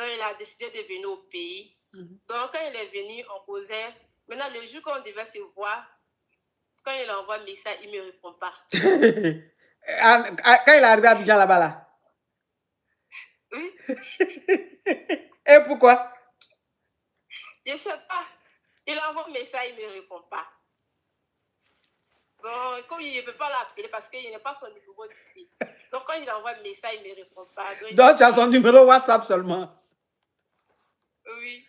Donc, il a décidé de venir au pays. Donc, quand il est venu, on causait. Maintenant, le jour qu'on devait se voir, quand il envoie un message, il ne me répond pas. Quand il est arrivé à Abidjan là-bas, là? Oui. Et pourquoi? Je ne sais pas. Il envoie un message, il ne me répond pas. Donc, comme il ne peut pas l'appeler parce qu'il n'a pas son numéro d'ici. Donc, quand il envoie un message, il ne me répond pas. Donc tu as son numéro WhatsApp seulement? Oui.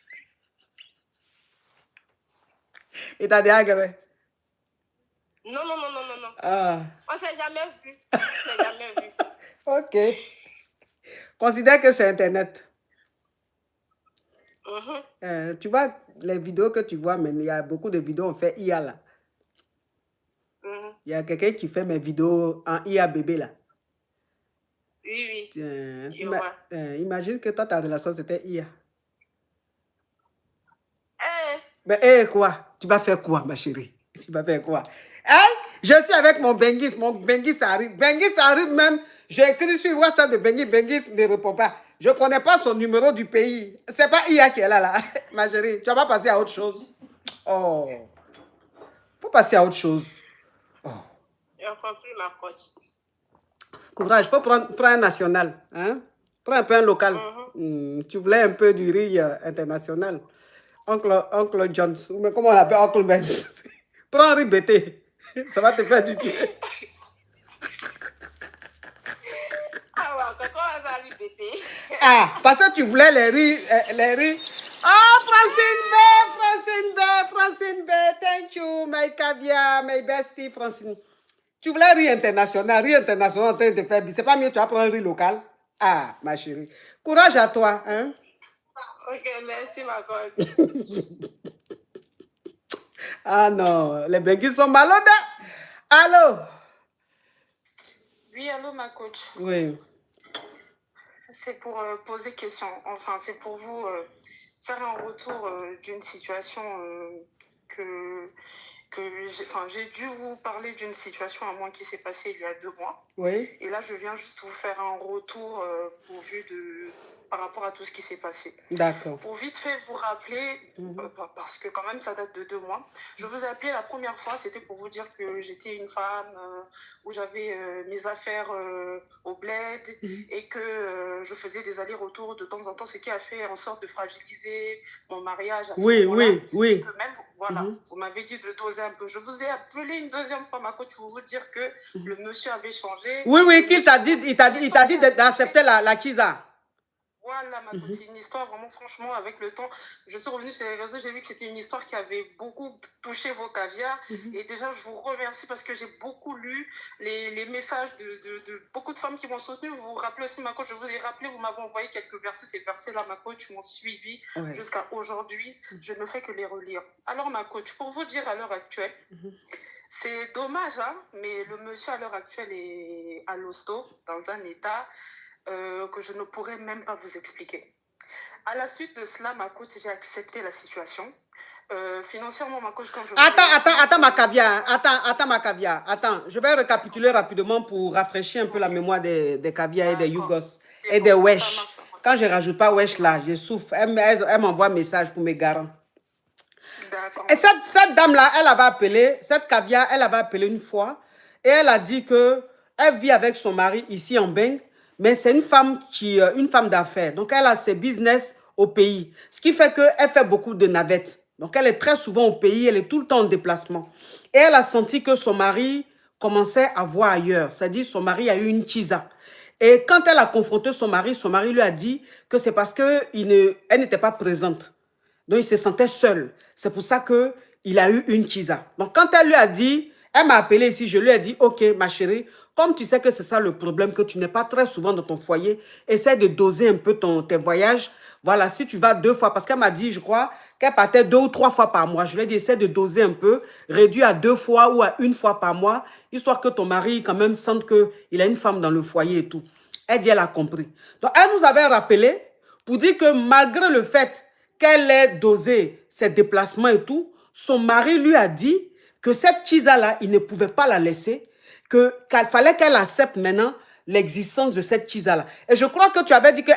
Il t'a dit agréé? Non. Ah. On ne s'est jamais vu. On ne s'est jamais vu. Ok. Considère que c'est Internet. Tu vois, les vidéos que tu vois, mais il y a beaucoup de vidéos, on fait IA là. Il y a quelqu'un qui fait mes vidéos en IA bébé là. Oui. Imagine que toi, ta relation, c'était IA. Mais quoi? Tu vas faire quoi, ma chérie? Tu vas faire quoi? Hein? Je suis avec mon Bengis arrive. Bengis arrive même. J'ai écrit sur WhatsApp de Bengis ne répond pas. Je ne connais pas son numéro du pays. C'est pas IA qui est là. Ma chérie, tu vas pas passer à autre chose. Oh. Faut passer à autre chose. Oh. J'ai compris, ma coach. Courage, il faut prendre un national. Hein? Prends un peu un local. Tu voulais un peu du riz international. Oncle Jones, mais comment on l'appelle Oncle Benz? Prends un riz bété. Ça va te faire du bien. Parce que tu voulais les riz. Oh, Francine B, thank you, my caviar, my bestie, Francine. Tu voulais riz international en train de te faire. C'est pas mieux, tu vas prendre un riz local. Ah, ma chérie. Courage à toi, hein? Ok, merci, ma coach. Ah non, les Bengis sont malades. Allô? Oui, allô, ma coach. Oui. C'est pour poser question. Enfin, c'est pour vous faire un retour d'une situation que j'ai dû vous parler d'une situation à moi qui s'est passée il y a 2 mois. Oui. Et là, je viens juste vous faire un retour par rapport à tout ce qui s'est passé. D'accord. Pour vite fait vous rappeler, parce que quand même ça date de 2 mois, je vous ai appelé la première fois, c'était pour vous dire que j'étais une femme où j'avais mes affaires au bled et que je faisais des allers-retours de temps en temps, ce qui a fait en sorte de fragiliser mon mariage à ce moment-là. Oui. Et que même, voilà, vous m'avez dit de doser un peu. Je vous ai appelé une 2e fois, ma coach, pour vous dire que le monsieur avait changé. Oui, qu'il t'a dit, il t'a dit d'accepter la Kiza. Voilà, ma coach, c'est une histoire vraiment, franchement, avec le temps, je suis revenue sur les réseaux, j'ai vu que c'était une histoire qui avait beaucoup touché vos caviars. Et déjà, je vous remercie parce que j'ai beaucoup lu les messages de beaucoup de femmes qui m'ont soutenue. Vous vous rappelez aussi, ma coach, je vous ai rappelé, vous m'avez envoyé quelques versets. Ces versets-là, ma coach, m'ont suivi jusqu'à aujourd'hui. Je ne fais que les relire. Alors, ma coach, pour vous dire à l'heure actuelle, c'est dommage, hein, mais le monsieur à l'heure actuelle est à l'hosto, dans un état que je ne pourrais même pas vous expliquer. À la suite de cela, ma coach, j'ai accepté la situation. Financièrement, ma coach, quand je... Attends, ma caviar. Attends, je vais récapituler rapidement pour rafraîchir un peu la mémoire des caviars et des Yougos et des wesh. Quand je ne rajoute pas wesh là, je souffre. Elle m'envoie un message pour mes garants. Et cette dame-là, elle avait appelé, cette caviar, elle avait appelé une fois et elle a dit que elle vit avec son mari ici en Beng. Mais c'est une femme d'affaires. Donc, elle a ses business au pays. Ce qui fait qu'elle fait beaucoup de navettes. Donc, elle est très souvent au pays. Elle est tout le temps en déplacement. Et elle a senti que son mari commençait à voir ailleurs. C'est-à-dire, son mari a eu une chisa. Et quand elle a confronté son mari lui a dit que c'est parce qu'elle n'était pas présente. Donc, il se sentait seul. C'est pour ça qu'il a eu une chisa. Donc, quand elle lui a dit, elle m'a appelé ici, je lui ai dit, ok, ma chérie, comme tu sais que c'est ça le problème, que tu n'es pas très souvent dans ton foyer, essaie de doser un peu tes voyages. Voilà, si tu vas 2 fois, parce qu'elle m'a dit, je crois, qu'elle partait 2 ou 3 fois par mois. Je lui ai dit, essaie de doser un peu, réduis à 2 fois ou à 1 fois par mois, histoire que ton mari quand même sente qu'il a une femme dans le foyer et tout. Elle dit, elle a compris. Donc, elle nous avait rappelé pour dire que malgré le fait qu'elle ait dosé ses déplacements et tout, son mari lui a dit que cette chisa-là, il ne pouvait pas la laisser, qu'il fallait qu'elle accepte maintenant l'existence de cette chisa-là. Et je crois que tu avais dit qu'elle